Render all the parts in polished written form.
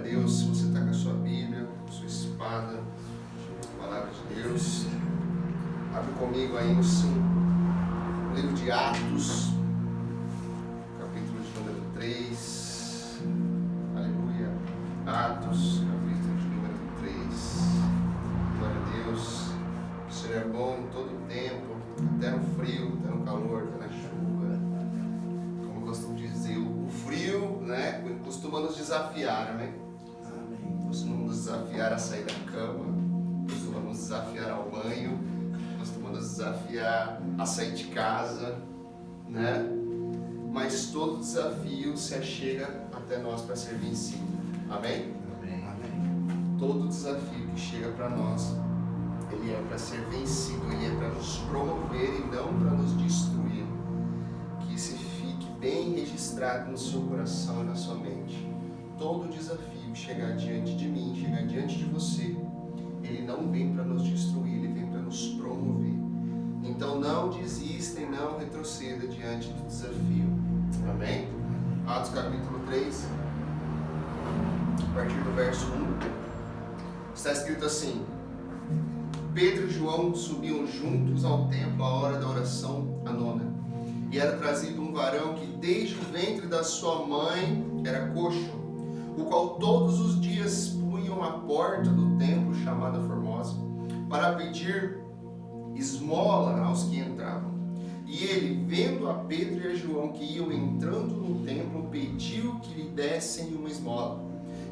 Deus. Se você está com a sua Bíblia, com a sua espada, a palavra de Deus, abre comigo aí no livro de Atos, capítulo de número 3. Aleluia. Atos, capítulo de número 3. Glória a Deus. O Senhor é bom em todo o tempo, até no frio, até no calor, até na chuva. Como eu costumo dizer, o frio, né, costuma nos desafiar, amém? Costuma nos desafiar a sair da cama, costuma nos desafiar ao banho, costuma nos desafiar a sair de casa, né? Mas todo desafio se achega até nós para ser vencido, amém? Amém. Todo desafio que chega para nós, ele é para ser vencido, ele é para nos promover e não para nos destruir. Que isso fique bem registrado no seu coração e na sua mente. Todo desafio chegar diante de mim, chegar diante de você, ele não vem para nos destruir, ele vem para nos promover. Então não desista e não retroceda diante do desafio. Amém? Atos capítulo 3, a partir do verso 1, está escrito assim: Pedro e João subiam juntos ao templo à hora da oração, a nona. E era trazido um varão que desde o ventre da sua mãe era coxo, o qual todos os dias punham à porta do templo chamada Formosa, para pedir esmola aos que entravam. E ele, vendo a Pedro e a João que iam entrando no templo, pediu que lhe dessem uma esmola.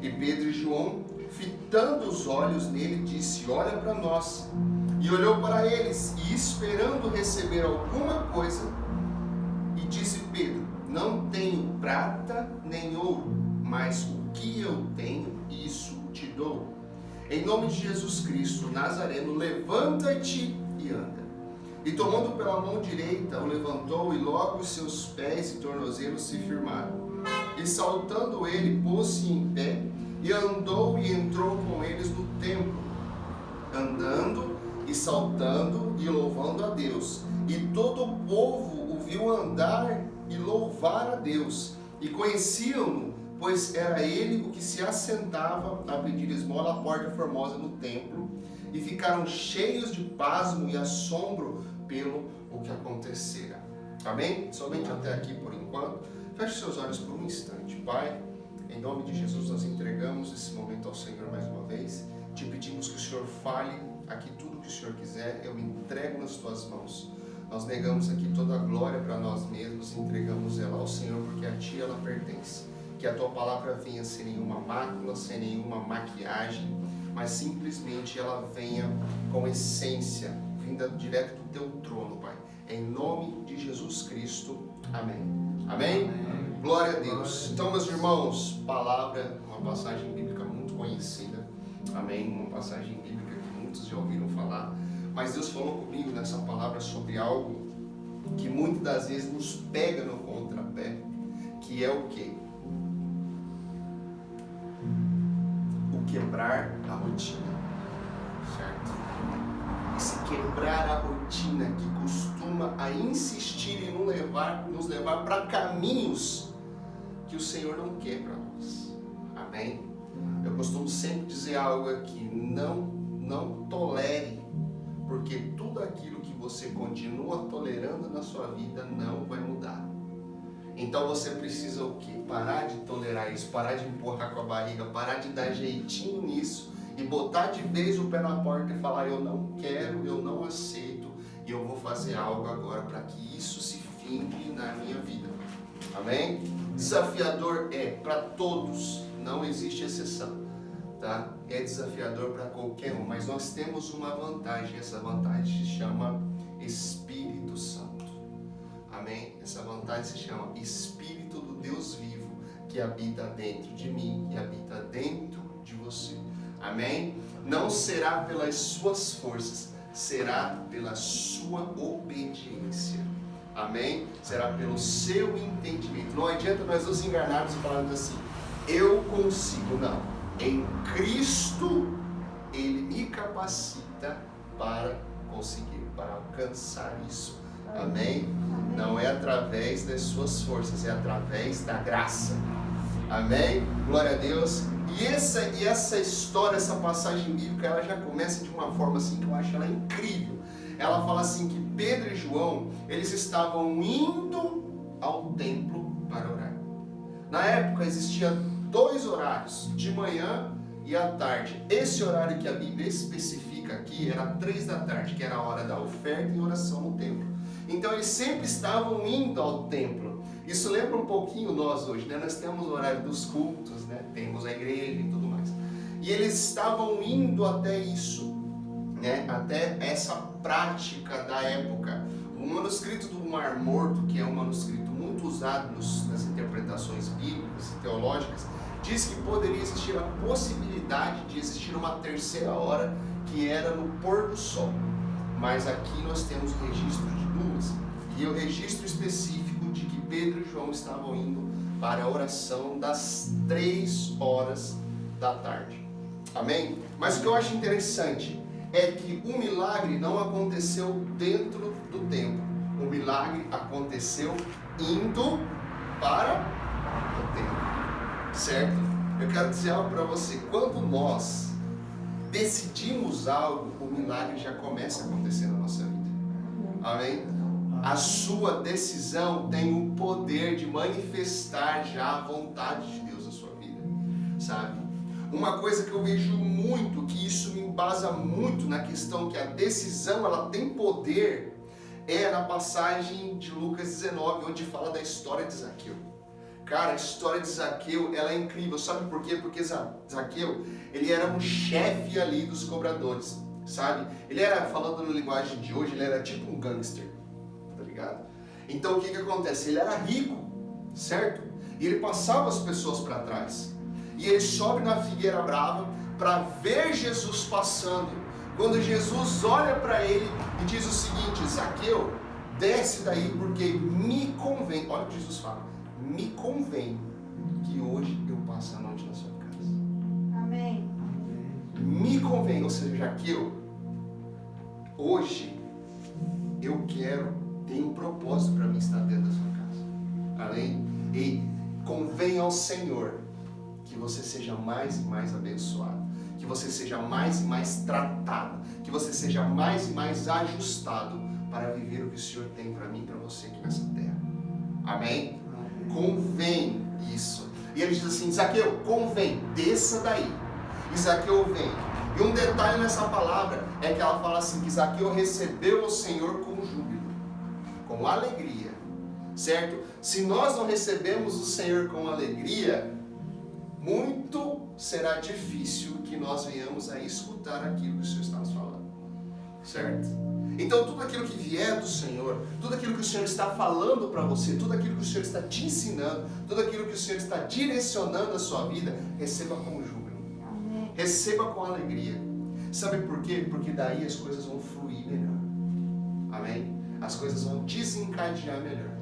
E Pedro e João, fitando os olhos nele, disse: olha para nós. E olhou para eles, e esperando receber alguma coisa, e disse Pedro: não tenho prata nem ouro, mas o que eu tenho, isso te dou. Em nome de Jesus Cristo Nazareno, levanta-te e anda. E tomando pela mão direita, o levantou, e logo os seus pés e tornozelos se firmaram. E saltando ele, pôs-se em pé, e andou e entrou com eles no templo, andando e saltando e louvando a Deus. E todo o povo o viu andar e louvar a Deus, e conheciam-no, pois era ele o que se assentava a pedir esmola à porta formosa no templo, e ficaram cheios de pasmo e assombro pelo o que acontecera. Amém? Somente até aqui por enquanto. Feche seus olhos por um instante. Pai, em nome de Jesus nós entregamos esse momento ao Senhor mais uma vez. Te pedimos que o Senhor fale aqui tudo o que o Senhor quiser. Eu me entrego nas tuas mãos. Nós negamos aqui toda a glória para nós mesmos, entregamos ela ao Senhor, porque a Ti ela pertence. Que a Tua palavra venha sem nenhuma mácula, sem nenhuma maquiagem, mas simplesmente ela venha com essência, vinda direto do Teu trono, Pai. Em nome de Jesus Cristo. Amém. Amém? Amém. Glória a Deus. Então, meus irmãos, palavra, uma passagem bíblica muito conhecida. Amém? Uma passagem bíblica que muitos já ouviram falar. Mas Deus falou comigo nessa palavra sobre algo que muitas das vezes nos pega no contrapé, que é o quê? O quebrar a rotina, certo? Esse quebrar a rotina que costuma a insistir em nos levar para caminhos que o Senhor não quer para nós. Amém? Eu costumo sempre dizer algo aqui: não tolere, porque tudo aquilo que você continua tolerando na sua vida não vai mudar. Então você precisa o quê? Parar de tolerar isso, parar de empurrar com a barriga, parar de dar jeitinho nisso e botar de vez o pé na porta e falar: eu não quero, eu não aceito, e eu vou fazer algo agora para que isso se finde na minha vida. Amém? Desafiador é para todos, não existe exceção, tá? É desafiador para qualquer um, mas nós temos uma vantagem. Essa vantagem se chama Espírito Santo. Amém? Essa vantagem se chama Espírito do Deus vivo, que habita dentro de mim e habita dentro de você. Amém? Não será pelas suas forças, será pela sua obediência. Amém? Será pelo seu entendimento. Não adianta nós nos enganarmos e falarmos assim: eu consigo. Não. Em Cristo, Ele me capacita para conseguir, para alcançar isso. Amém? Não é através das suas forças, é através da graça. Amém? Glória a Deus. E essa história, essa passagem bíblica, ela já começa de uma forma assim que eu acho ela incrível. Ela fala assim que Pedro e João, eles estavam indo ao templo para orar. Na época existia 2 horários, de manhã e à tarde. Esse horário que a Bíblia especifica aqui era 3 da tarde, que era a hora da oferta e oração no templo. Então eles sempre estavam indo ao templo. Isso lembra um pouquinho nós hoje, né? Nós temos o horário dos cultos, né? Temos a igreja e tudo mais. E eles estavam indo até isso, né? Até essa prática da época. O manuscrito do Mar Morto, que é um manuscrito muito usado nas interpretações bíblicas e teológicas, diz que poderia existir a possibilidade de existir uma 3ª hora, que era no pôr do sol. Mas aqui nós temos o registro de 2, e o registro específico de que Pedro e João estavam indo para a oração das 3 horas da tarde. Amém? Mas o que eu acho interessante é que o milagre não aconteceu dentro do templo. O milagre aconteceu indo para o templo. Certo? Eu quero dizer algo para você. Quando nós decidimos algo, o milagre já começa a acontecer na nossa vida. Amém? A sua decisão tem o poder de manifestar já a vontade de Deus na sua vida. Sabe? Uma coisa que eu vejo muito, que isso me embasa muito na questão que a decisão ela tem poder, é na passagem de Lucas 19, onde fala da história de Zaqueu. Cara, a história de Zaqueu, ela é incrível. Sabe por quê? Porque Zaqueu, ele era um chefe ali dos cobradores, sabe? Ele era, falando na linguagem de hoje, ele era tipo um gangster, tá ligado? Então o que acontece? Ele era rico, certo? E ele passava as pessoas para trás. E ele sobe na figueira brava para ver Jesus passando. Quando Jesus olha para ele e diz o seguinte: Zaqueu, desce daí porque me convém. Olha o que Jesus fala: me convém que hoje eu passe a noite na sua casa. Amém. Me convém, ou seja, Zaqueu, hoje eu quero, tem um propósito para mim estar dentro da sua casa. Amém? E convém ao Senhor que você seja mais e mais abençoado, que você seja mais e mais tratado, que você seja mais e mais ajustado para viver o que o Senhor tem para mim e para você aqui nessa terra. Amém? Convém isso. E ele diz assim: Zaqueu, convém, desça daí. E Zaqueu vem. E um detalhe nessa palavra é que ela fala assim, que Zaqueu recebeu o Senhor com júbilo, com alegria, certo? Se nós não recebemos o Senhor com alegria, muito será difícil que nós venhamos a escutar aquilo que o Senhor está nos falando, certo? Então tudo aquilo que vier do Senhor, tudo aquilo que o Senhor está falando para você, tudo aquilo que o Senhor está te ensinando, tudo aquilo que o Senhor está direcionando a sua vida, receba com júbilo, receba com alegria. Sabe por quê? Porque daí as coisas vão fluir melhor. Amém? As coisas vão desencadear melhor.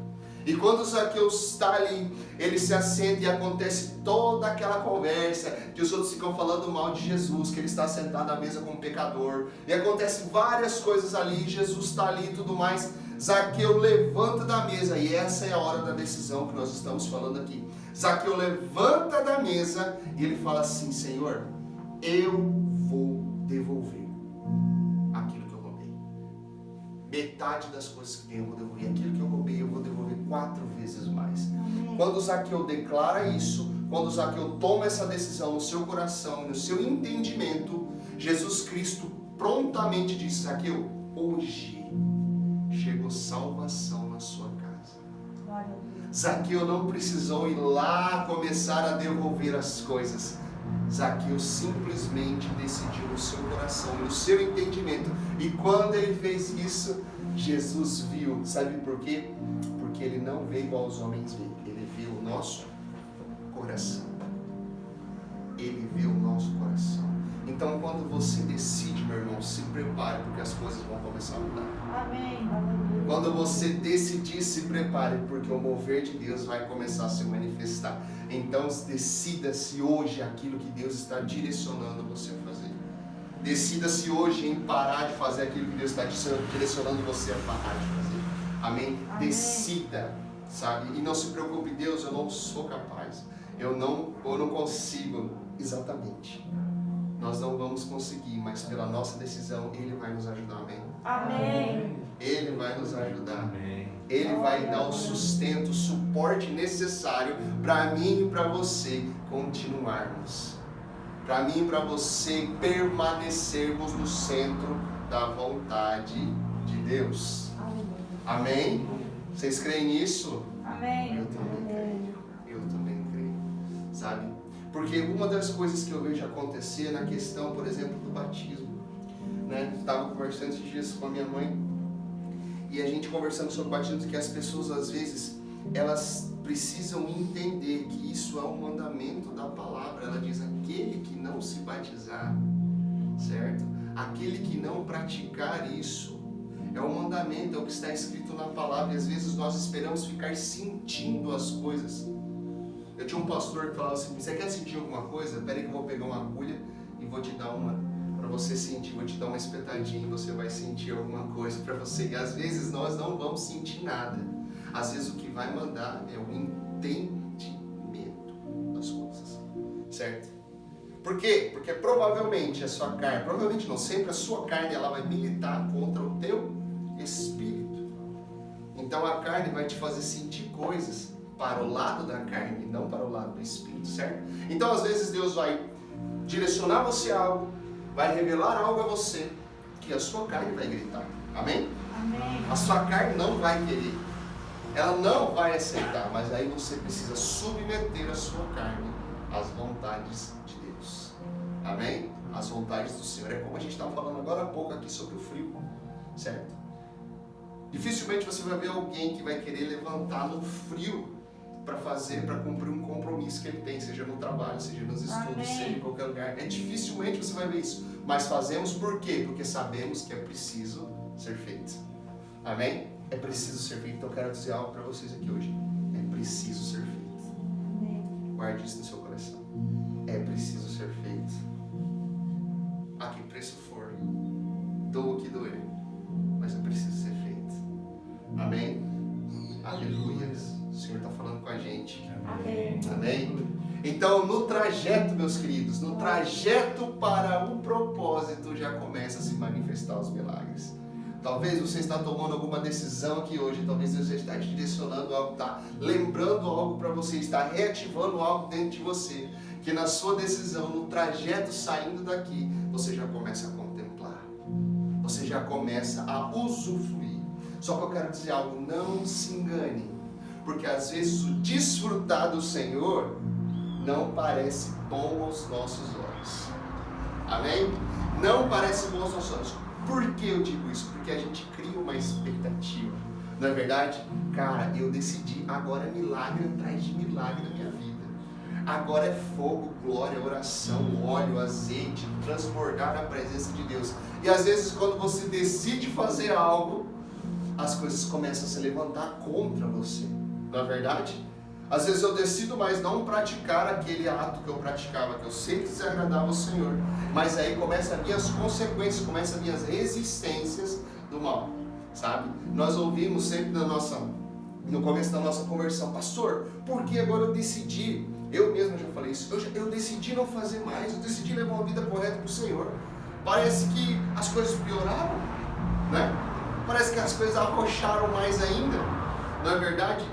E quando Zaqueu está ali, ele se assenta e acontece toda aquela conversa, que os outros ficam falando mal de Jesus, que ele está sentado à mesa com um pecador, e acontece várias coisas ali, Jesus está ali e tudo mais. Zaqueu levanta da mesa, e essa é a hora da decisão que nós estamos falando aqui. Zaqueu levanta da mesa e ele fala assim: Senhor, eu vou devolver aquilo que eu roubei. Metade das coisas que tenho eu vou devolver. Aquilo que eu roubei eu vou devolver 4 vezes mais. Amém. Quando Zaqueu declara isso, quando Zaqueu toma essa decisão no seu coração, no seu entendimento, Jesus Cristo prontamente diz: Zaqueu, hoje chegou salvação na sua casa. Zaqueu não precisou ir lá começar a devolver as coisas. Zaqueu simplesmente decidiu no seu coração, no seu entendimento. E quando ele fez isso, Jesus viu. Sabe por quê? Porque ele não vê igual os homens veem. Ele vê o nosso coração. Ele vê o nosso coração. Então, quando você decide, meu irmão, se prepare, porque as coisas vão começar a mudar. Amém. Quando você decidir, se prepare, porque o mover de Deus vai começar a se manifestar. Então, decida-se hoje aquilo que Deus está direcionando você a fazer. Decida-se hoje em parar de fazer aquilo que Deus está direcionando você a parar de fazer. Amém? Amém. Decida, sabe? E não se preocupe: Deus, eu não sou capaz. Eu não consigo. exatamente. Nós não vamos conseguir, mas pela nossa decisão, Ele vai nos ajudar, amém? Amém. Ele vai nos ajudar. Amém. Ele vai dar o sustento, o suporte necessário para mim e para você continuarmos. Para mim e para você permanecermos no centro da vontade de Deus. Amém? Vocês creem nisso? Amém. Eu também creio. Eu também creio. Sabe? Porque uma das coisas que eu vejo acontecer na questão, por exemplo, do batismo, né? Estava conversando esses dias com a minha mãe e a gente conversando sobre o batismo, que as pessoas às vezes elas precisam entender que isso é um mandamento da palavra. Ela diz: aquele que não se batizar, certo? Aquele que não praticar isso, é um mandamento, é o que está escrito na palavra. E às vezes nós esperamos ficar sentindo as coisas. Eu tinha um pastor que falava assim: você quer sentir alguma coisa? Peraí que eu vou pegar uma agulha e vou te dar uma, para você sentir, vou te dar uma espetadinha e você vai sentir alguma coisa para você. E às vezes nós não vamos sentir nada. Às vezes o que vai mandar é o entendimento das coisas, certo? Por quê? Porque provavelmente a sua carne, provavelmente não, sempre a sua carne, ela vai militar contra o teu espírito. Então a carne vai te fazer sentir coisas para o lado da carne, não para o lado do espírito, certo? Então às vezes Deus vai direcionar você a algo, vai revelar algo a você, que a sua carne vai gritar. Amém? Amém. A sua carne não vai querer, ela não vai aceitar, mas aí você precisa submeter a sua carne às vontades de Deus. Amém? As vontades do Senhor. É como a gente estava falando agora há pouco aqui sobre o frio, certo? Dificilmente você vai ver alguém que vai querer levantar no frio para cumprir um compromisso que ele tem, seja no trabalho, seja nos estudos, Amém. seja em qualquer lugar. Dificilmente você vai ver isso. Mas fazemos por quê? Porque sabemos que é preciso ser feito. Amém? É preciso ser feito. Então eu quero dizer algo para vocês aqui hoje. É preciso ser feito. Amém. Guarde isso no seu coração. É preciso ser feito. A que preço for. Doa o que doer. Mas é preciso ser feito. Amém? Aleluia. O Senhor está falando com a gente. Amém. Amém? Então, no trajeto, meus queridos, no trajeto para o propósito, já começa a se manifestar os milagres. Talvez você está tomando alguma decisão aqui hoje, talvez você está te direcionando algo, está lembrando algo para você, está reativando algo dentro de você, que na sua decisão, no trajeto saindo daqui, você já começa a contemplar, você já começa a usufruir. Só que eu quero dizer algo: não se engane, porque às vezes o desfrutar do Senhor não parece bom aos nossos olhos. Amém? Não parece bom aos nossos olhos. Por que eu digo isso? Porque a gente cria uma expectativa. Não é verdade? Cara, eu decidi, agora é milagre atrás de milagre na minha vida. Agora é fogo, glória, oração, óleo, azeite, transbordar na presença de Deus. E às vezes quando você decide fazer algo, as coisas começam a se levantar contra você. Não é verdade? Às vezes eu decido mais não praticar aquele ato que eu praticava, que eu sei que desagradava o Senhor, mas aí começam a vir as consequências, começam a vir as resistências do mal, sabe? Nós ouvimos sempre no começo da nossa conversão: pastor, por que agora eu decidi? Eu mesmo já falei isso, eu decidi não fazer mais, eu decidi levar uma vida correta para o Senhor. Parece que as coisas pioraram, né? Parece que as coisas arrocharam mais ainda, não é verdade?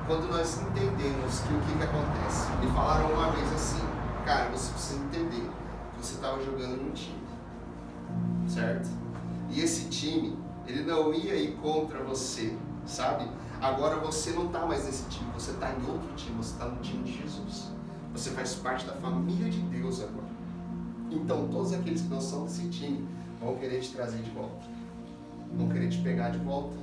Quando nós entendemos que o que acontece. Me falaram uma vez assim: cara, você precisa entender que você estava jogando num time, certo? E esse time, ele não ia ir contra você, sabe? Agora você não está mais nesse time, você está em outro time, você está no time de Jesus. Você faz parte da família de Deus agora. Então todos aqueles que não são desse time vão querer te trazer de volta, vão querer te pegar de volta,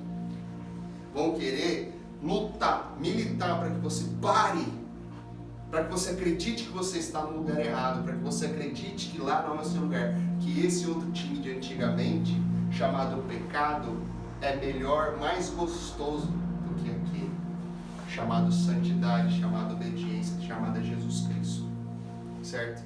vão querer lutar, militar para que você pare, para que você acredite que você está no lugar errado, para que você acredite que lá não é o seu lugar, que esse outro time de antigamente, chamado pecado, é melhor, mais gostoso do que aquele, chamado santidade, chamado obediência, chamado Jesus Cristo, certo?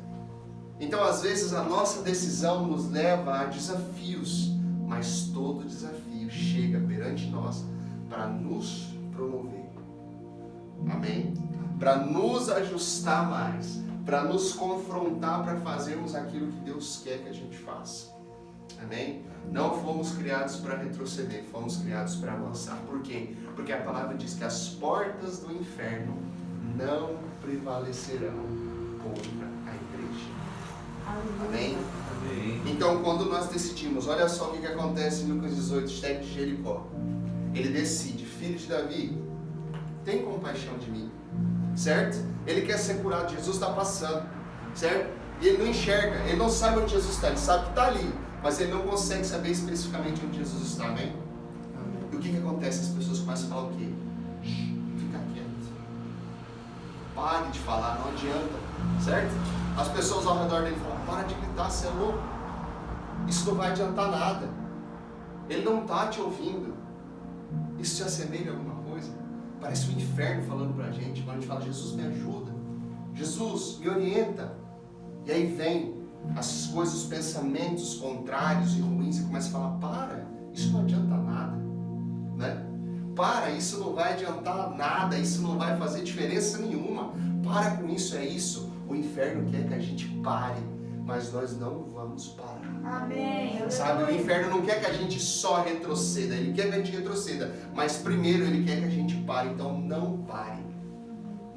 Então às vezes a nossa decisão nos leva a desafios, mas todo desafio chega perante nós para nos promover, amém? Para nos ajustar mais, para nos confrontar, para fazermos aquilo que Deus quer que a gente faça. Amém? Não fomos criados para retroceder, fomos criados para avançar. Por quê? Porque a palavra diz que as portas do inferno não prevalecerão contra a igreja. Amém? Amém. Então, quando nós decidimos, olha só o que acontece em Lucas 18, chefe de Jericó. Ele decide, filho de Davi, tem compaixão de mim, certo? Ele quer ser curado, Jesus está passando, certo? E ele não enxerga, ele não sabe onde Jesus está, ele sabe que está ali, mas ele não consegue saber especificamente onde Jesus está, amém? E o que acontece? As pessoas começam a falar o quê? Fica quieto, pare de falar, não adianta, certo? As pessoas ao redor dele falam, para de gritar, você é louco, isso não vai adiantar nada, ele não está te ouvindo. Isso te assemelha a alguma coisa? Parece o inferno falando pra gente, quando a gente fala, Jesus me ajuda, Jesus me orienta, e aí vem as coisas, os pensamentos contrários e ruins, e começa a falar, para, isso não adianta nada, né? Para, isso não vai adiantar nada, isso não vai fazer diferença nenhuma, para com isso, é isso. O inferno quer que a gente pare, mas nós não vamos parar. Amém. Sabe, o inferno não quer que a gente só retroceda, ele quer que a gente retroceda, mas primeiro ele quer que a gente pare. Então não pare,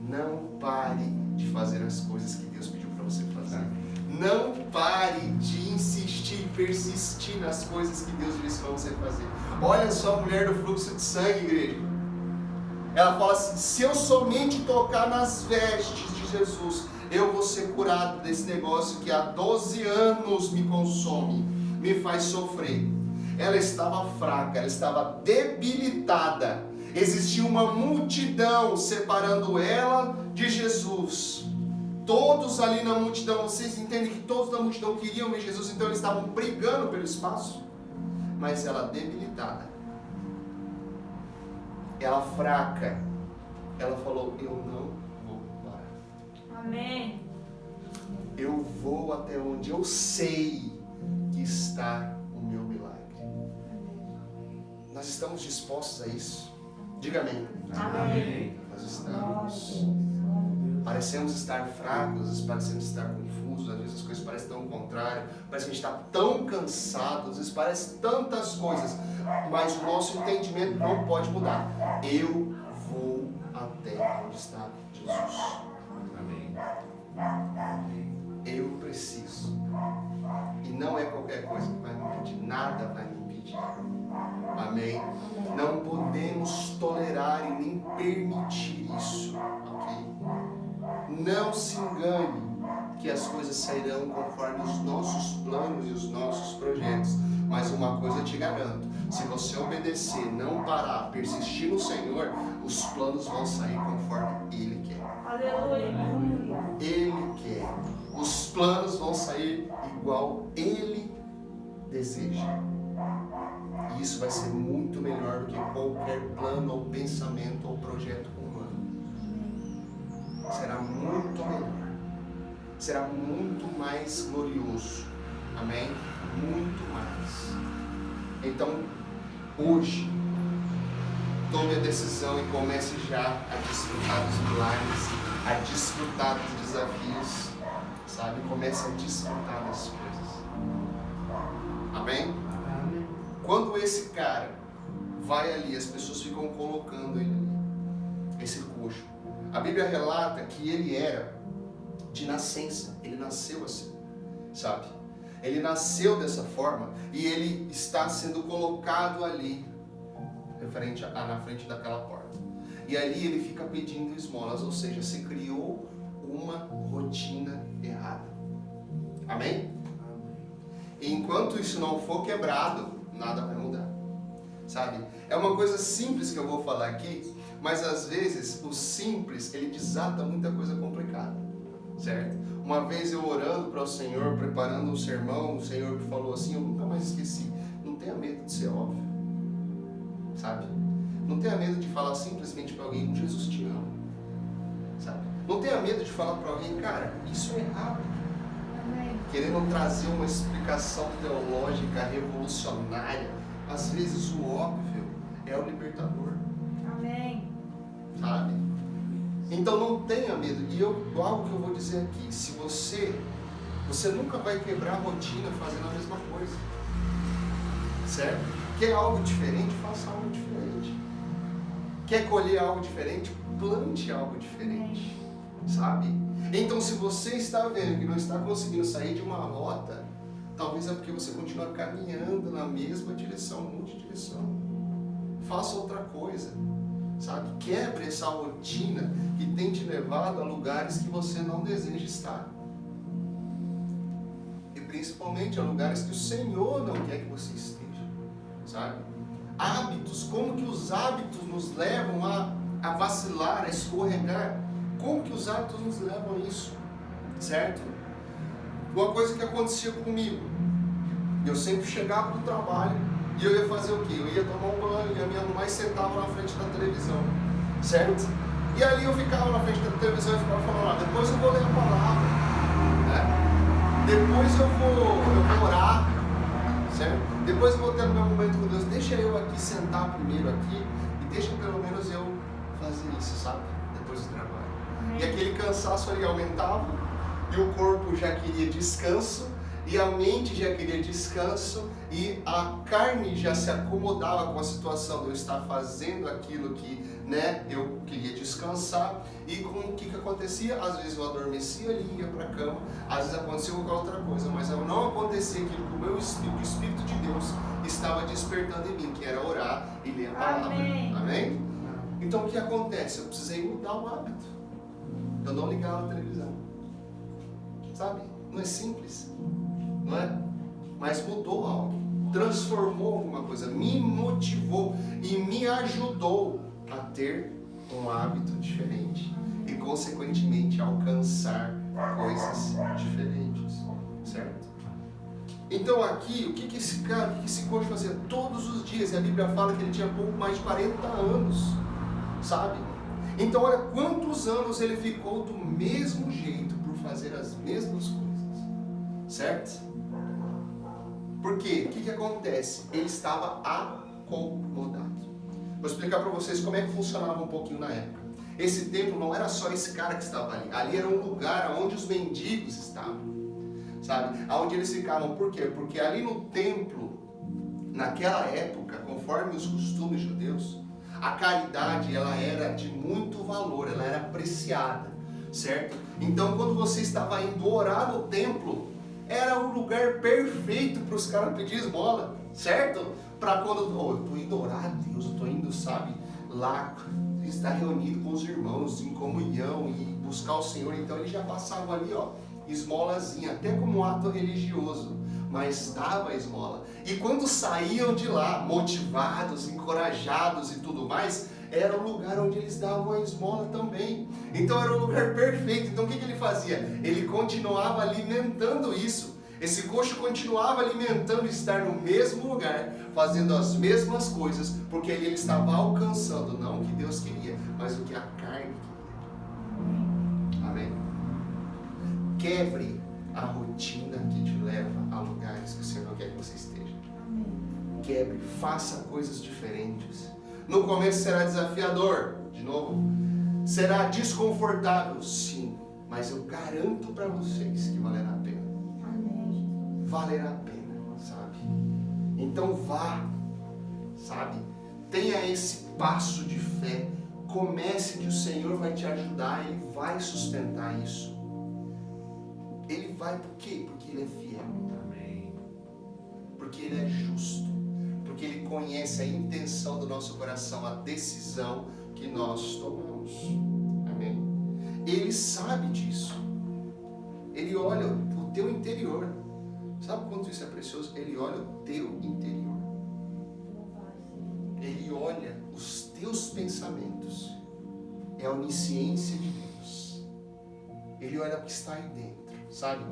não pare de fazer as coisas que Deus pediu para você fazer. Não pare de insistir, persistir nas coisas que Deus disse para você fazer. Olha só a mulher do fluxo de sangue, igreja. Ela fala assim, se eu somente tocar nas vestes de Jesus, eu vou ser curado desse negócio que há 12 anos me consome, me faz sofrer. Ela estava fraca, ela estava debilitada. Existia uma multidão separando ela de Jesus. Todos ali na multidão, vocês entendem que todos da multidão queriam ver Jesus, então eles estavam brigando pelo espaço. Mas ela debilitada, ela fraca, ela falou, eu não vou parar. Amém. Eu vou até onde eu sei que está o meu milagre. Nós estamos dispostos a isso? Diga amém. Amém. Nós estamos. Parecemos estar fracos, parecemos estar confusos, às vezes as coisas parecem tão contrário, parece que a gente está tão cansado, às vezes parece tantas coisas, mas o nosso entendimento não pode mudar. Eu vou até onde está Jesus. Amém. Eu preciso. E não é qualquer coisa que vai me impedir, nada vai me impedir. Amém? Não podemos tolerar e nem permitir isso, ok? Não se engane que as coisas sairão conforme os nossos planos e os nossos projetos. Mas uma coisa eu te garanto, se você obedecer, não parar, persistir no Senhor, os planos vão sair conforme Ele quer. Aleluia. Ele quer. Os planos vão sair igual Ele deseja. E isso vai ser muito melhor do que qualquer plano ou pensamento ou projeto humano. Será muito melhor. Será muito mais glorioso. Amém? Muito mais. Então, hoje, tome a decisão e comece já a desfrutar dos milagres, a desfrutar dos desafios, sabe? Comece a desfrutar das coisas. Amém? Quando esse cara vai ali, as pessoas ficam colocando ele ali, esse coxo. A Bíblia relata que ele era de nascença, ele nasceu assim, sabe? Ele nasceu dessa forma e ele está sendo colocado ali, na frente daquela porta. E ali ele fica pedindo esmolas, ou seja, se criou uma rotina errada. Amém? E enquanto isso não for quebrado, nada vai mudar, sabe? É uma coisa simples que eu vou falar aqui, mas às vezes o simples, ele desata muita coisa complicada, certo? Uma vez eu orando para o Senhor, preparando um sermão, o Senhor me falou assim, eu nunca mais esqueci, não tenha medo de ser óbvio, sabe? Não tenha medo de falar simplesmente para alguém, Jesus te ama, sabe? Não tenha medo de falar para alguém, cara, isso é errado. Querendo trazer uma explicação teológica revolucionária, às vezes o óbvio é o libertador. Amém. Sabe? Então não tenha medo. E algo que eu vou dizer aqui, se você nunca vai quebrar a rotina fazendo a mesma coisa. Certo? Quer algo diferente? Faça algo diferente. Quer colher algo diferente? Plante algo diferente. Sabe? Então se você está vendo que não está conseguindo sair de uma rota, talvez é porque você continua caminhando na mesma direção, multidireção. Faça outra coisa. Sabe? Quebre essa rotina que tem te levado a lugares que você não deseja estar. E principalmente a lugares que o Senhor não quer que você esteja. Sabe? Hábitos, como que os hábitos nos levam a vacilar, a escorregar? Como que os hábitos nos levam a isso? Certo? Uma coisa que acontecia comigo, eu sempre chegava do trabalho e eu ia fazer o quê? Eu ia tomar um banho, ia me arrumar e sentava na frente da televisão, certo? E ali eu ficava na frente da televisão e ficava falando, depois eu vou ler a palavra, né? Depois eu vou orar, certo? Depois eu vou ter o meu momento com Deus, deixa eu aqui sentar primeiro aqui e deixa pelo menos eu fazer isso, sabe? Depois do trabalho. E aquele cansaço ali aumentava e o corpo já queria descanso e a mente já queria descanso e a carne já se acomodava com a situação de eu estar fazendo aquilo que, né, eu queria descansar. E com o que acontecia? Às vezes eu adormecia ali, ia para a cama, às vezes acontecia qualquer outra coisa, mas não acontecia aquilo que o Espírito de Deus estava despertando em mim, que era orar e ler a palavra. Amém. Amém? Então o que acontece? Eu precisei mudar o hábito. Eu não ligava a televisão. Sabe? Não é simples. Não é? Mas mudou algo. Transformou alguma coisa. Me motivou e me ajudou a ter um hábito diferente. E consequentemente alcançar coisas diferentes. Certo? Então aqui, o que esse cara, o que esse coach fazia todos os dias? E a Bíblia fala que ele tinha pouco mais de 40 anos. Sabe? Então olha quantos anos ele ficou do mesmo jeito por fazer as mesmas coisas. Certo? Por quê? O que acontece? Ele estava acomodado. Vou explicar para vocês como é que funcionava um pouquinho na época. Esse templo não era só esse cara que estava ali. Ali era um lugar onde os mendigos estavam. Sabe? Onde eles ficavam. Por quê? Porque ali no templo, naquela época, conforme os costumes judeus, a caridade, ela era de muito valor, ela era apreciada, certo? Então, quando você estava indo orar no templo, era o lugar perfeito para os caras pedir esmola, certo? Para quando, eu estou indo orar a Deus, eu estou indo, sabe, lá, estar reunido com os irmãos, em comunhão e buscar o Senhor. Então, eles já passavam ali, esmolazinha, até como um ato religioso, mas dava a esmola. E quando saíam de lá, motivados, encorajados e tudo mais, era o lugar onde eles davam a esmola também. Então era o lugar perfeito. Então o que ele fazia? Ele continuava alimentando isso. Esse coxo continuava alimentando estar no mesmo lugar, fazendo as mesmas coisas, porque aí ele estava alcançando não o que Deus queria, mas o que a carne queria. Amém? Quebre a rotina que te leva a lugares que o Senhor não quer que você esteja. Quebre, faça coisas diferentes. No começo será desafiador, de novo. Será desconfortável, sim. Mas eu garanto para vocês que valerá a pena. Valerá a pena, sabe? Então vá, sabe? Tenha esse passo de fé. Comece que o Senhor vai te ajudar, Ele vai sustentar isso. Ele vai por quê? Porque Ele é fiel. Amém. Porque Ele é justo. Porque Ele conhece a intenção do nosso coração, a decisão que nós tomamos. Amém. Ele sabe disso. Ele olha o teu interior. Sabe quanto isso é precioso? Ele olha o teu interior. Ele olha os teus pensamentos. É a onisciência de Deus. Ele olha o que está aí dentro. Sabe?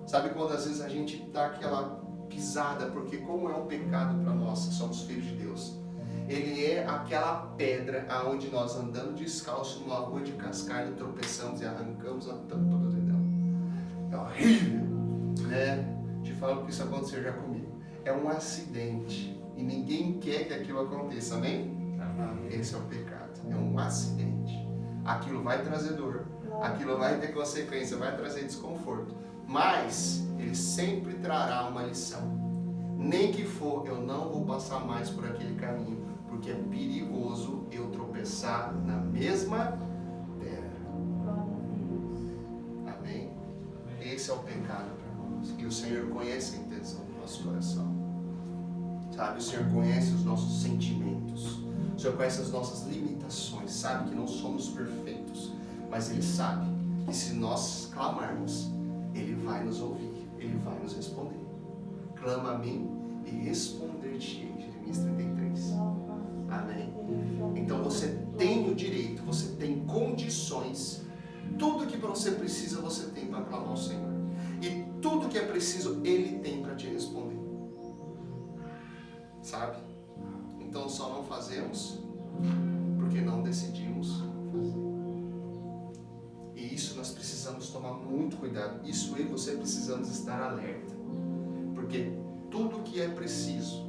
Sabe quando às vezes a gente dá aquela pisada, porque como é um pecado para nós que somos filhos de Deus, ele é aquela pedra aonde nós andando descalço numa rua de cascalho tropeçamos e arrancamos a tampa do dedão. É horrível, né? Te falo que isso aconteceu já comigo. É um acidente e ninguém quer que aquilo aconteça, amém? Esse é o pecado, é um acidente. aquilo vai trazer dor, aquilo vai ter consequência, vai trazer desconforto, mas Ele sempre trará uma lição. Nem que for, eu não vou passar mais por aquele caminho, porque é perigoso eu tropeçar na mesma terra. Amém? Esse é o pecado para nós. E o Senhor conhece a intenção do nosso coração. Sabe, o Senhor conhece os nossos sentimentos. O Senhor conhece as nossas limitações. Sabe que não somos perfeitos. Mas Ele sabe que se nós clamarmos, Ele vai nos ouvir. Ele vai nos responder. Clama a mim e responder-te-ei. Jeremias 33. Amém? Então você tem o direito, você tem condições. Tudo que você precisa, você tem para clamar ao Senhor. E tudo que é preciso, Ele tem para te responder. Sabe? Então só não fazemos porque não decidimos fazer. E isso nós precisamos tomar muito cuidado. Isso eu e você precisamos estar alerta. Porque tudo que é preciso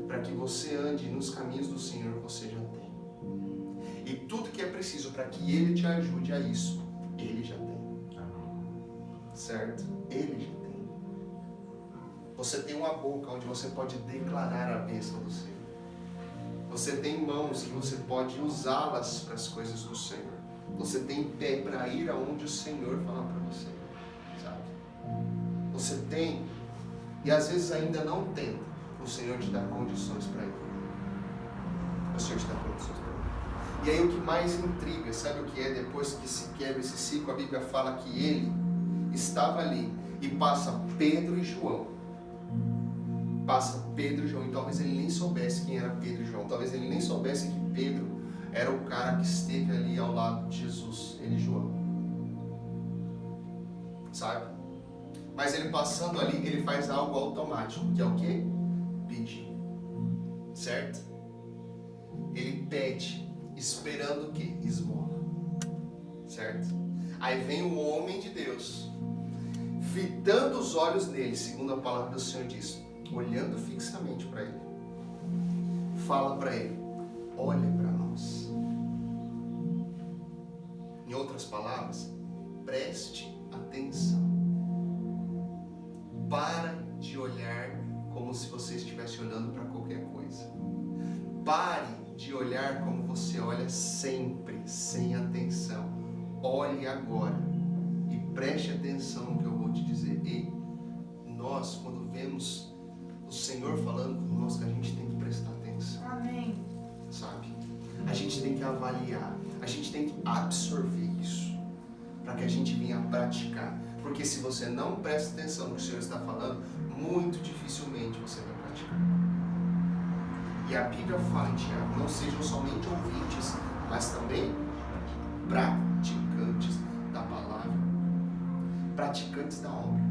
para que você ande nos caminhos do Senhor, você já tem. E tudo que é preciso para que Ele te ajude a isso, Ele já tem. Certo? Ele já tem. Você tem uma boca onde você pode declarar a bênção do Senhor. Você tem mãos que você pode usá-las para as coisas do Senhor. Você tem pé para ir aonde o Senhor falar para você. Sabe? Você tem, e às vezes ainda não tem, o Senhor te dá condições para ir. O Senhor te dá condições para ir. E aí o que mais intriga, sabe o que é? Depois que se quebra esse ciclo, a Bíblia fala que Ele estava ali e passa Pedro e João. Passa Pedro e João, e talvez ele nem soubesse quem era Pedro e João, talvez ele nem soubesse que Pedro era o cara que esteve ali ao lado de Jesus, ele e João, sabe? Mas ele passando ali, ele faz algo automático, que é o quê? Pedir, certo? Ele pede, esperando o quê? Esmola, certo? Aí vem o homem de Deus, fitando os olhos nele, segundo a palavra do Senhor diz, olhando fixamente para ele, fala para ele, olha para nós. Em outras palavras, preste atenção. Para de olhar como se você estivesse olhando para qualquer coisa. Pare de olhar como você olha sempre, sem atenção. Olhe agora e preste atenção no que eu vou te dizer. E nós, quando vemos o Senhor falando conosco, a gente tem que prestar atenção. Amém. Sabe? A gente tem que avaliar, a gente tem que absorver isso, para que a gente venha praticar. Porque se você não presta atenção no que o Senhor está falando, muito dificilmente você vai praticar. E a Bíblia fala em Tiago, não sejam somente ouvintes, mas também praticantes da palavra, praticantes da obra,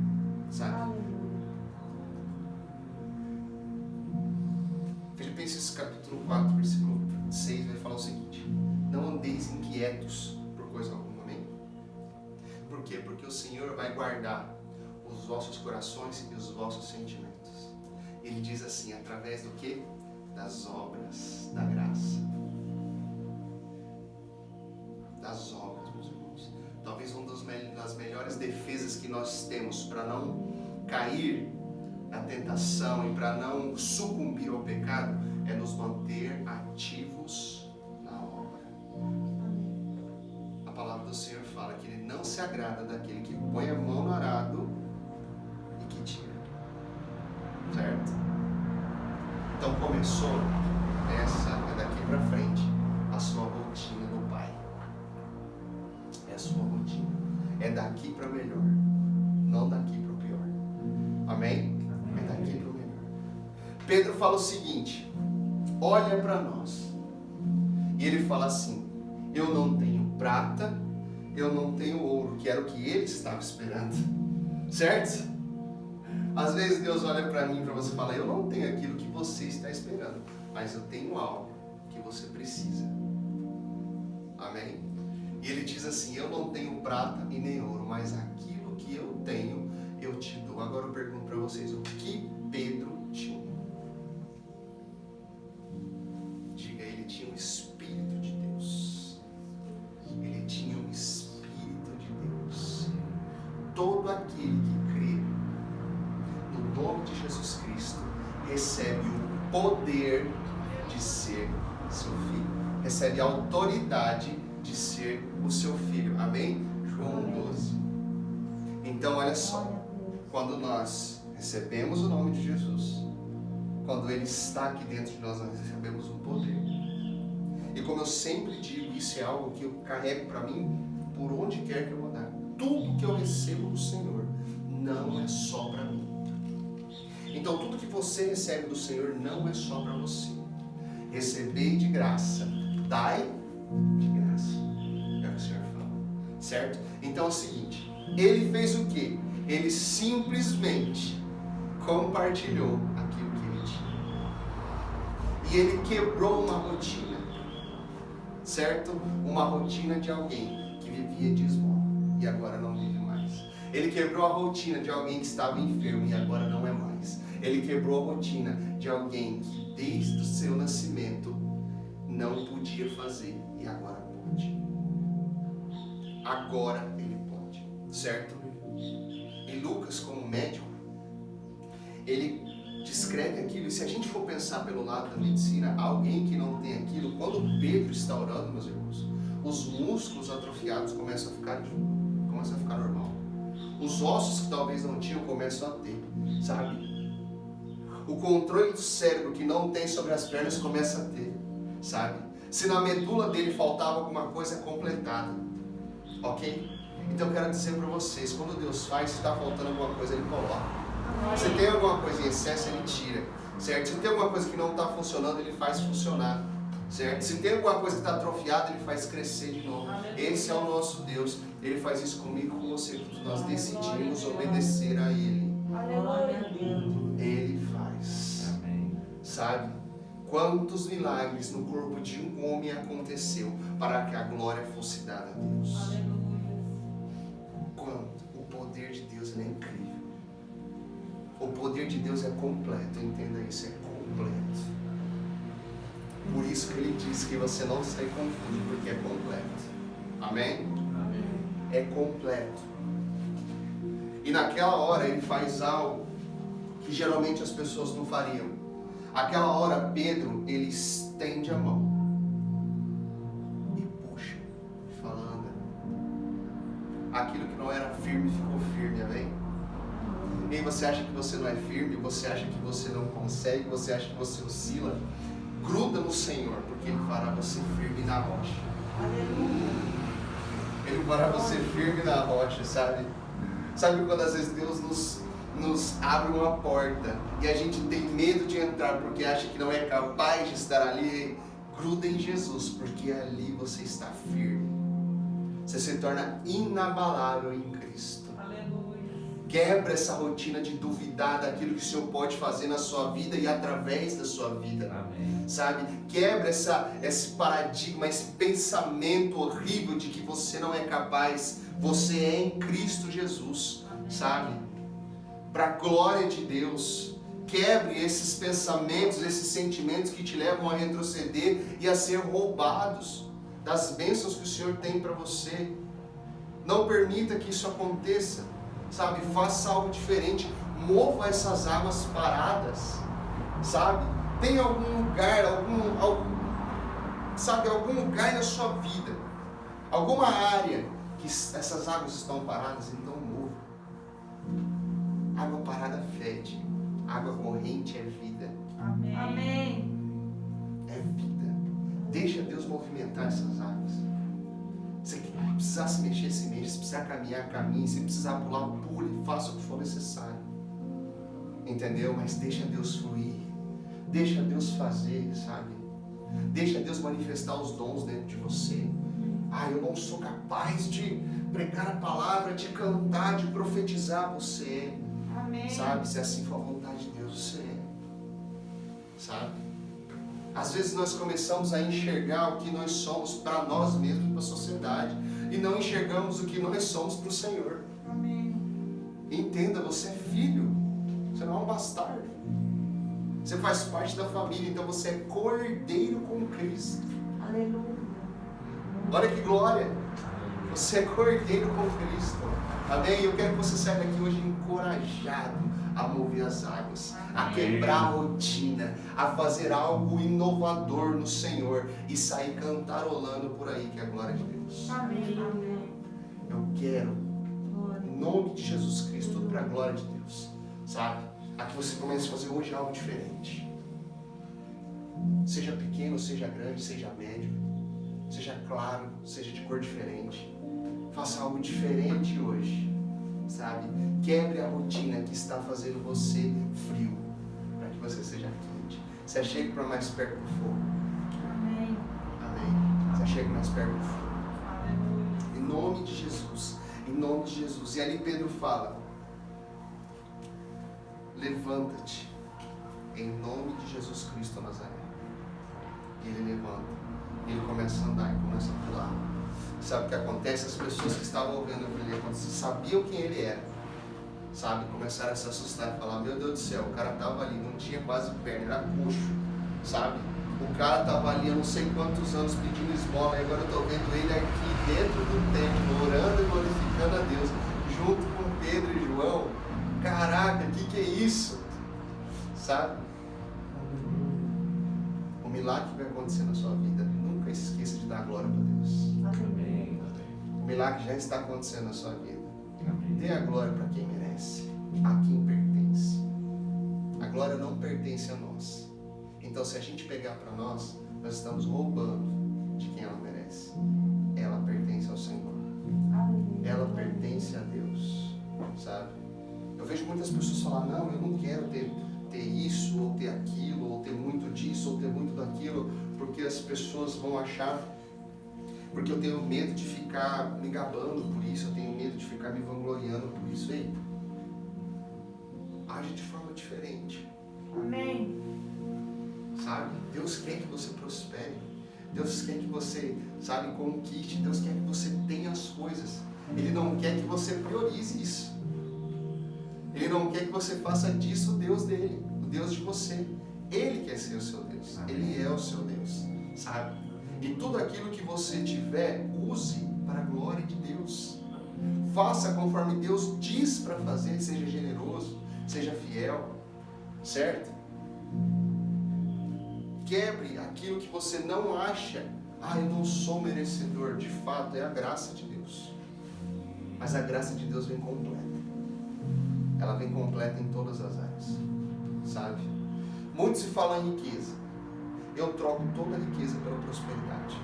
sabe? Filipenses capítulo 4, versículo 6 vai falar o seguinte: não andeis inquietos por coisa alguma, amém? Por quê? Porque o Senhor vai guardar os vossos corações e os vossos sentimentos. Ele diz assim, através do quê? Das obras da graça. Das obras, meus irmãos. Talvez uma das melhores defesas que nós temos para não cair na tentação e para não sucumbir ao pecado é nos manter ativos na obra. A palavra do Senhor fala que Ele não se agrada daquele que põe a mão no arado e que tira. Certo? Então começou, essa é daqui para frente a sua rotina do Pai. É a sua rotina. É daqui para melhor, não daqui para o pior. Amém? É daqui para o melhor. Pedro fala o seguinte: olha para nós. E ele fala assim: eu não tenho prata, eu não tenho ouro, que era o que ele estava esperando. Certo? Às vezes Deus olha para mim e para você e fala: eu não tenho aquilo que você está esperando, mas eu tenho algo que você precisa. Amém? E ele diz assim: eu não tenho prata e nem ouro, mas aquilo que eu tenho eu te dou. Agora eu pergunto para vocês, o que Pedro tinha? Diga, ele tinha o Espírito de Deus. Ele seu filho. Recebe a autoridade de ser o seu filho. Amém? João 12. Então, olha só. Quando nós recebemos o nome de Jesus, quando Ele está aqui dentro de nós, nós recebemos um poder. E como eu sempre digo, isso é algo que eu carrego para mim por onde quer que eu andar. Tudo que eu recebo do Senhor não é só para mim. Então tudo que você recebe do Senhor não é só para você. Recebei de graça, dai de graça. É o que o Senhor fala. Certo? Então é o seguinte, Ele fez o quê? Ele simplesmente compartilhou aquilo que Ele tinha. E Ele quebrou uma rotina. Certo? Uma rotina de alguém que vivia de esmola e agora não vive mais. Ele quebrou a rotina de alguém que estava enfermo e agora não é mais. Ele quebrou a rotina de alguém que desde o seu nascimento não podia fazer e agora pode. Agora ele pode, certo? E Lucas, como médico, ele descreve aquilo. E se a gente for pensar pelo lado da medicina, alguém que não tem aquilo, quando Pedro está orando, meus irmãos, os músculos atrofiados começam a ficar normal. Os ossos que talvez não tinham começam a ter, sabe? O controle do cérebro que não tem sobre as pernas começa a ter, sabe? Se na medula dele faltava alguma coisa, é completada, ok? Então eu quero dizer para vocês, quando Deus faz, se está faltando alguma coisa, Ele coloca. Se tem alguma coisa em excesso, Ele tira, certo? Se tem alguma coisa que não está funcionando, Ele faz funcionar, certo? Se tem alguma coisa que está atrofiada, Ele faz crescer de novo. Esse é o nosso Deus. Ele faz isso comigo e com você, quando nós decidimos obedecer a Ele. Ele faz. Sabe? Quantos milagres no corpo de um homem aconteceu para que a glória fosse dada a Deus. Quanto? O poder de Deus é incrível. O poder de Deus é completo, entenda isso, é completo. Por isso que Ele diz que você não se confunde, porque é completo. Amém? É completo. E naquela hora Ele faz algo que geralmente as pessoas não fariam. Aquela hora Pedro, ele estende a mão e puxa, falando. Aquilo que não era firme ficou firme, amém? E você acha que você não é firme, você acha que você não consegue, você acha que você oscila, gruda no Senhor, porque Ele fará você firme na rocha. Ele fará você firme na rocha, sabe? Sabe quando às vezes Deus nos abre uma porta e a gente tem medo de entrar porque acha que não é capaz de estar ali? Gruda em Jesus, porque ali você está firme. Você se torna inabalável em Cristo. Quebra essa rotina de duvidar daquilo que o Senhor pode fazer na sua vida e através da sua vida. Amém. Sabe? Quebra esse paradigma, esse pensamento horrível de que você não é capaz. Você é em Cristo Jesus. Amém. Sabe? Para a glória de Deus. Quebre esses pensamentos, esses sentimentos que te levam a retroceder e a ser roubados das bênçãos que o Senhor tem para você. Não permita que isso aconteça. Sabe, faça algo diferente, mova essas águas paradas, sabe? Tem algum lugar, algum lugar na sua vida, alguma área que essas águas estão paradas, então mova. Água parada fede, água corrente é vida. Amém. Amém. É vida. Deixa Deus movimentar essas águas. Se precisar se mexer, se mexa. Se precisar caminhar, caminhe. Se precisar pular, pule. Faça o que for necessário. Entendeu? Mas deixa Deus fluir. Deixa Deus fazer, sabe? Deixa Deus manifestar os dons dentro de você. Eu não sou capaz de pregar a palavra, de cantar, de profetizar. Você é. Amém. Sabe? Se assim for a vontade de Deus, você é. Sabe? Às vezes nós começamos a enxergar o que nós somos para nós mesmos, para a sociedade, e não enxergamos o que nós somos para o Senhor. Amém. Entenda, você é filho, você não é um bastardo. Você faz parte da família, então você é cordeiro com Cristo. Aleluia. Olha que glória! Você é cordeiro com Cristo. Amém? Eu quero que você saia daqui hoje encorajado a mover as águas, a quebrar a rotina, a fazer algo inovador no Senhor e sair cantarolando por aí, que é a glória de Deus. Amém. Eu quero, em nome de Jesus Cristo, tudo para a glória de Deus, sabe? A que você comece a fazer hoje algo diferente. Seja pequeno, seja grande, seja médio, seja claro, seja de cor diferente. Faça algo diferente hoje, sabe? Quebre a rotina que está fazendo você frio, para que você seja quente. Se achegue para mais perto do fogo. Amém. Amém. Se achegue mais perto do fogo. Em nome de Jesus. Em nome de Jesus. E ali Pedro fala: levanta-te, em nome de Jesus Cristo Nazaré. E ele levanta, e ele começa a andar, e começa a pular. Sabe o que acontece? As pessoas que estavam ouvindo aquilo acontecer sabiam quem ele era, sabe? Começaram a se assustar e falar: meu Deus do céu, o cara estava ali, não tinha quase perna, era coxo, sabe? O cara estava ali há não sei quantos anos pedindo esmola, e agora eu estou vendo ele aqui dentro do templo, orando e glorificando a Deus, junto com Pedro e João. Caraca, o que é isso? Sabe? O milagre que vai acontecer na sua vida, nunca esqueça de dar glória para Deus. Amém. O milagre já está acontecendo na sua vida. Dê a glória para quem merece, a quem pertence. A glória não pertence a nós. Então, se a gente pegar para nós, nós estamos roubando de quem ela merece. Ela pertence ao Senhor. Ela pertence a Deus, sabe? Eu vejo muitas pessoas falar: não, eu não quero ter isso, ou ter aquilo, ou ter muito disso, ou ter muito daquilo, porque as pessoas vão achar, porque eu tenho medo de ficar me gabando por isso, eu tenho medo de ficar me vangloriando por isso. Ei, age de forma diferente. Amém. Sabe? Deus quer que você prospere. Deus quer que você, sabe, conquiste. Deus quer que você tenha as coisas. Ele não quer que você priorize isso. Ele não quer que você faça disso o Deus dele, o Deus de você. Ele quer ser o seu Deus. Ele é o seu Deus, sabe? E tudo aquilo que você tiver, use para a glória de Deus. Faça conforme Deus diz para fazer. Seja generoso, seja fiel, certo? Quebre aquilo que você não acha: eu não sou merecedor. De fato, é a graça de Deus. Mas a graça de Deus vem completa. Ela vem completa em todas as áreas, sabe? Muito se fala em riqueza. Eu troco toda a riqueza pela prosperidade.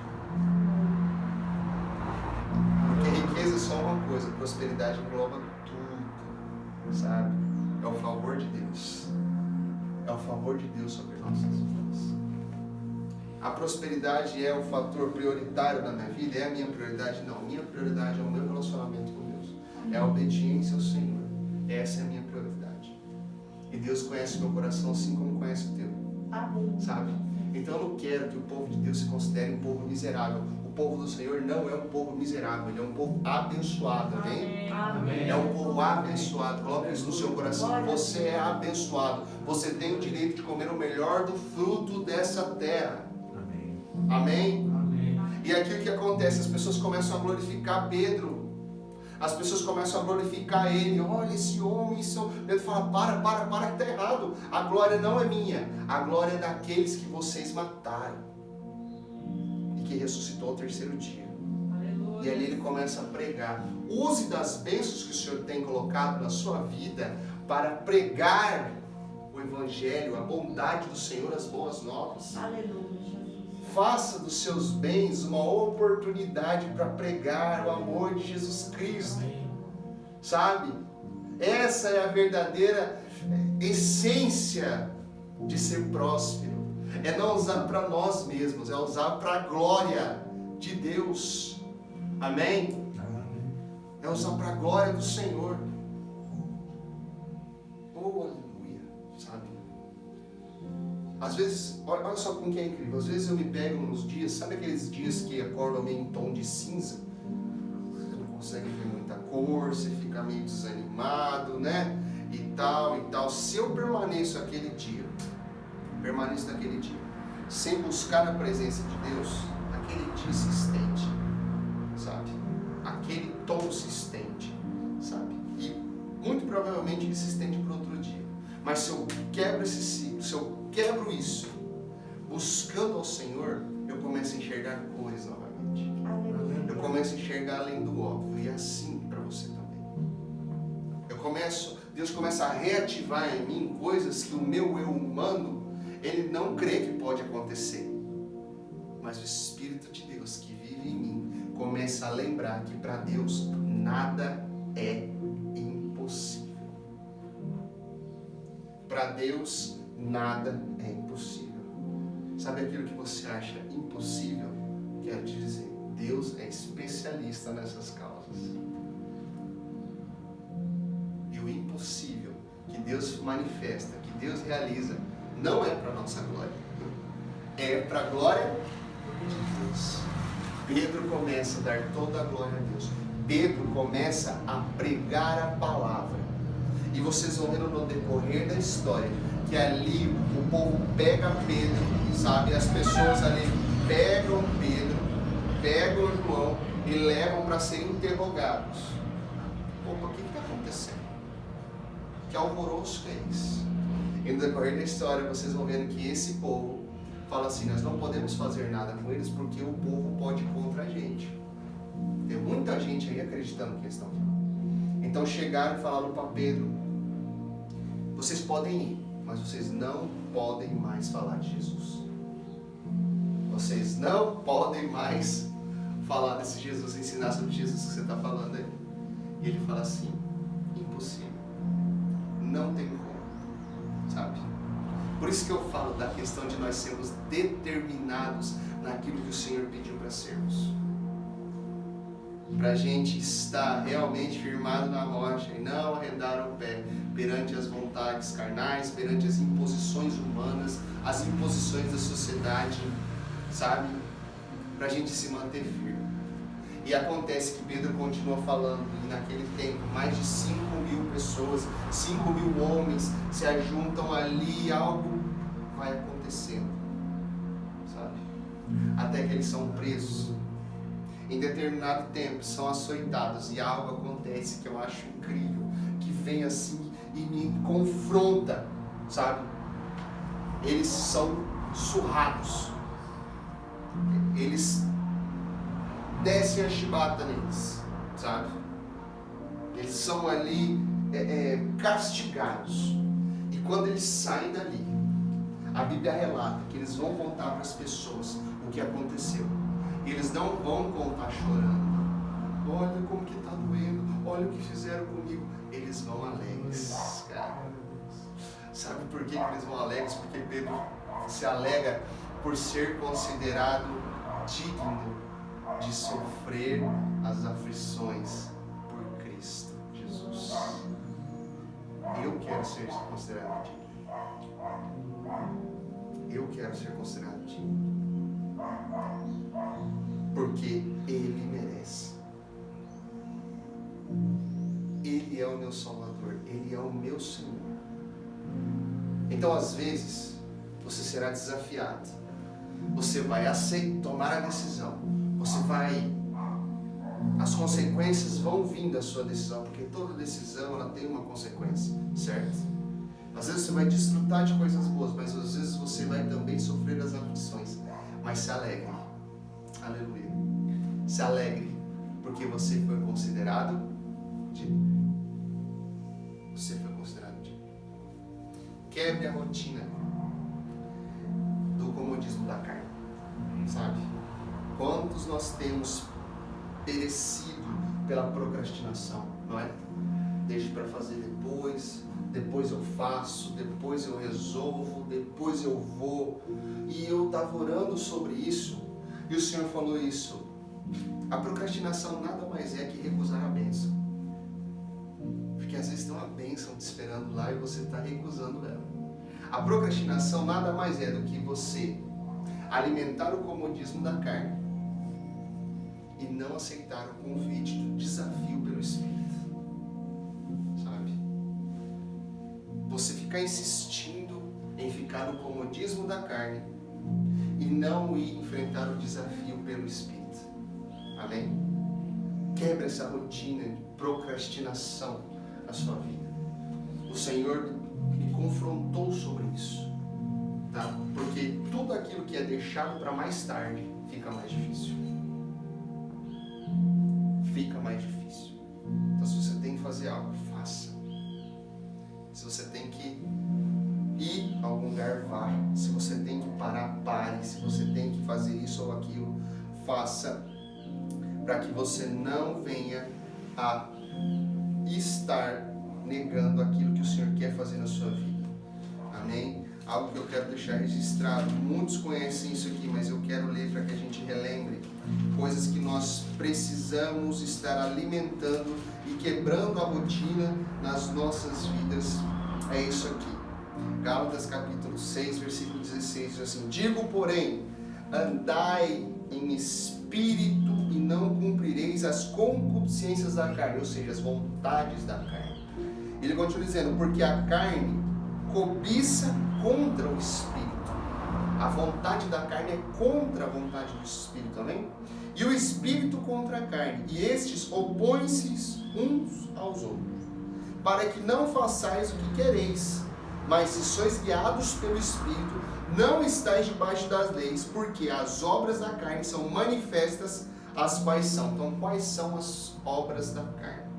Porque riqueza é só uma coisa, prosperidade engloba tudo, sabe? É o favor de Deus. É o favor de Deus sobre nossas vidas. A prosperidade é o fator prioritário na minha vida? É a minha prioridade? Não. Minha prioridade é o meu relacionamento com Deus. É a obediência ao Senhor. Essa é a minha prioridade. E Deus conhece o meu coração assim como conhece o teu. Amém. Sabe? Então eu não quero que o povo de Deus se considere um povo miserável. O povo do Senhor não é um povo miserável. Ele é um povo abençoado. Amém? Amém. É um povo abençoado. Coloque isso no seu coração. Você é abençoado. Você tem o direito de comer o melhor do fruto dessa terra. Amém? Amém. E aqui o que acontece? As pessoas começam a glorificar Pedro. As pessoas começam a glorificar ele. Olha esse homem. Pedro fala: para que está errado. A glória não é minha. A glória é daqueles que vocês mataram. E que ressuscitou ao terceiro dia. Aleluia. E ali ele começa a pregar. Use das bênçãos que o Senhor tem colocado na sua vida para pregar o Evangelho, a bondade do Senhor, as boas novas. Aleluia. Faça dos seus bens uma oportunidade para pregar o amor de Jesus Cristo. Sabe? Essa é a verdadeira essência de ser próspero. É não usar para nós mesmos, é usar para a glória de Deus. Amém? É usar para a glória do Senhor. Oh, aleluia. Sabe? Às vezes, olha só como que é incrível. Às vezes eu me pego nos dias, sabe aqueles dias que acordam meio em tom de cinza? Você não consegue ver muita cor, você fica meio desanimado, né? E tal. Se eu permaneço naquele dia, sem buscar a presença de Deus, aquele dia se estende, sabe? Aquele tom se estende, sabe? E muito provavelmente ele se estende para outro dia. Mas se eu quebro esse ciclo, se eu quebro isso, buscando ao Senhor, eu começo a enxergar cores novamente. Eu começo a enxergar além do óbvio. E é assim para você também. Deus começa a reativar em mim coisas que o meu eu humano, ele não crê que pode acontecer. Mas o Espírito de Deus que vive em mim começa a lembrar que para Deus nada é impossível. Para Deus nada é impossível. Sabe aquilo que você acha impossível? Quero te dizer, Deus é especialista nessas causas. E o impossível que Deus manifesta, que Deus realiza, não é para nossa glória. É para a glória de Deus. Pedro começa a dar toda a glória a Deus. Pedro começa a pregar a palavra. E vocês vão vendo no decorrer da história que ali o povo pega Pedro, sabe? As pessoas ali pegam Pedro, pegam João e levam para serem interrogados. Opa, o que está acontecendo? Que alvoroço que é esse? E no decorrer da história vocês vão vendo que esse povo fala assim, nós não podemos fazer nada com eles porque o povo pode ir contra a gente. Tem muita gente aí acreditando que eles estão falando. Então chegaram e falaram para Pedro, vocês podem ir, mas vocês não podem mais falar de Jesus. Vocês não podem mais falar desse Jesus, ensinar sobre Jesus que você está falando aí. E ele fala assim, impossível. Não tem como, sabe? Por isso que eu falo da questão de nós sermos determinados naquilo que o Senhor pediu para sermos. Para a gente estar realmente firmado na rocha e não arredar o pé perante as vontades carnais, perante as imposições humanas, as imposições da sociedade, sabe? Para a gente se manter firme. E acontece que Pedro continua falando, e naquele tempo mais de 5.000 pessoas, 5.000 homens se ajuntam ali, algo vai acontecendo, sabe? Até que eles são presos. Em determinado tempo são açoitados e algo acontece que eu acho incrível, que vem assim e me confronta, sabe? Eles são surrados, eles descem a chibata neles, sabe? Eles são ali castigados. E quando eles saem dali, a Bíblia relata que eles vão contar para as pessoas o que aconteceu. E eles não vão contar chorando. Olha como que está doendo, olha o que fizeram comigo. Eles vão alegres, cara. Sabe por que eles vão alegres? Porque Pedro se alega por ser considerado digno de sofrer as aflições por Cristo Jesus. Eu quero ser considerado digno. Eu quero ser considerado digno. Porque Ele merece. Ele é o meu Salvador. Ele é o meu Senhor. Então, às vezes, você será desafiado. Você vai tomar a decisão. As consequências vão vir da sua decisão, porque toda decisão ela tem uma consequência, certo? Às vezes você vai desfrutar de coisas boas, mas às vezes você vai também sofrer as aflições. Mas se alegre, aleluia, se alegre, porque você foi considerado digno. Você foi considerado digno. Quebre a rotina do comodismo da carne, sabe? Quantos nós temos perecido pela procrastinação, não é? Deixo para fazer depois eu faço, depois eu resolvo, depois eu vou. E eu estava orando sobre isso, e o Senhor falou isso. A procrastinação nada mais é que recusar a bênção. Porque às vezes tem uma bênção te esperando lá e você está recusando ela. A procrastinação nada mais é do que você alimentar o comodismo da carne e não aceitar o convite do desafio pelo Espírito, sabe? Você ficar insistindo em ficar no comodismo da carne e não ir enfrentar o desafio pelo Espírito. Amém? Quebra essa rotina de procrastinação na sua vida. O Senhor me confrontou sobre isso, tá? Porque tudo aquilo que é deixado para mais tarde fica mais difícil. Fica mais difícil. Então, se você tem que fazer algo, faça. Se você tem que ir a algum lugar, vá. Se você tem que parar, pare. Se você tem que fazer isso ou aquilo, faça, para que você não venha a estar negando aquilo que o Senhor quer fazer na sua vida. Amém? Algo que eu quero deixar registrado. Muitos conhecem isso aqui, mas eu quero ler para que a gente relembre coisas que nós precisamos estar alimentando e quebrando a rotina nas nossas vidas. É isso aqui. Gálatas capítulo 6, versículo 16 diz assim: digo, porém, andai em espírito e não cumprireis as concupiscências da carne, ou seja, as vontades da carne. Ele continua dizendo, porque a carne cobiça contra o espírito. A vontade da carne é contra a vontade do espírito, amém? E o espírito contra a carne, e estes opõem-se uns aos outros, para que não façais o que quereis. Mas se sois guiados pelo Espírito, não estáis debaixo das leis, porque as obras da carne são manifestas, as quais são. Então, quais são as obras da carne?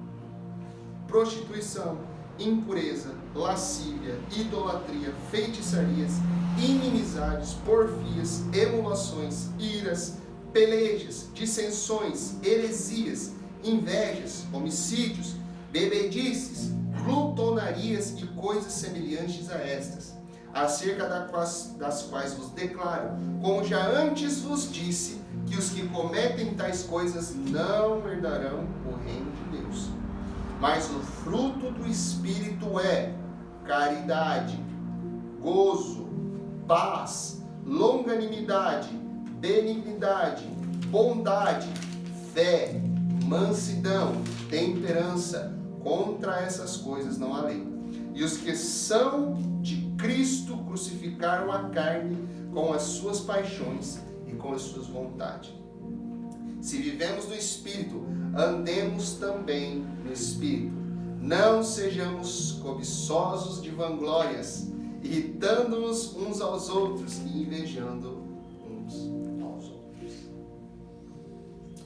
Prostituição, impureza, lascívia, idolatria, feitiçarias, inimizades, porfias, emulações, iras, pelejas, dissensões, heresias, invejas, homicídios, bebedices, glutonarias e coisas semelhantes a estas, acerca das quais vos declaro, como já antes vos disse, que os que cometem tais coisas não herdarão o reino de Deus. Mas o fruto do Espírito é caridade, gozo, paz, longanimidade, benignidade, bondade, fé, mansidão, temperança. Contra essas coisas não há lei. E os que são de Cristo crucificaram a carne com as suas paixões e com as suas vontades. Se vivemos no Espírito, andemos também no Espírito. Não sejamos cobiçosos de vanglórias, irritando-nos uns aos outros e invejando uns aos outros.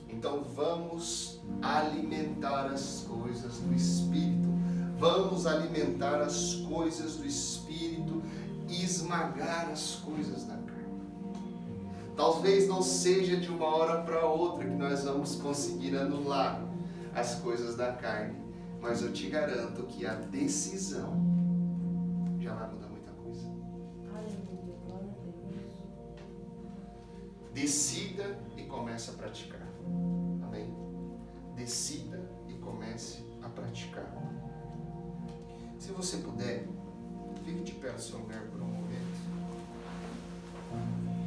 Então vamos alimentar as coisas do Espírito. Vamos alimentar as coisas do Espírito e esmagar as coisas da carne. Talvez não seja de uma hora para outra que nós vamos conseguir anular as coisas da carne, mas eu te garanto que a decisão já vai mudar muita coisa. Decida e comece a praticar. Amém? Decida e comece a praticar. Se você puder, fique de pé no seu lugar por um momento.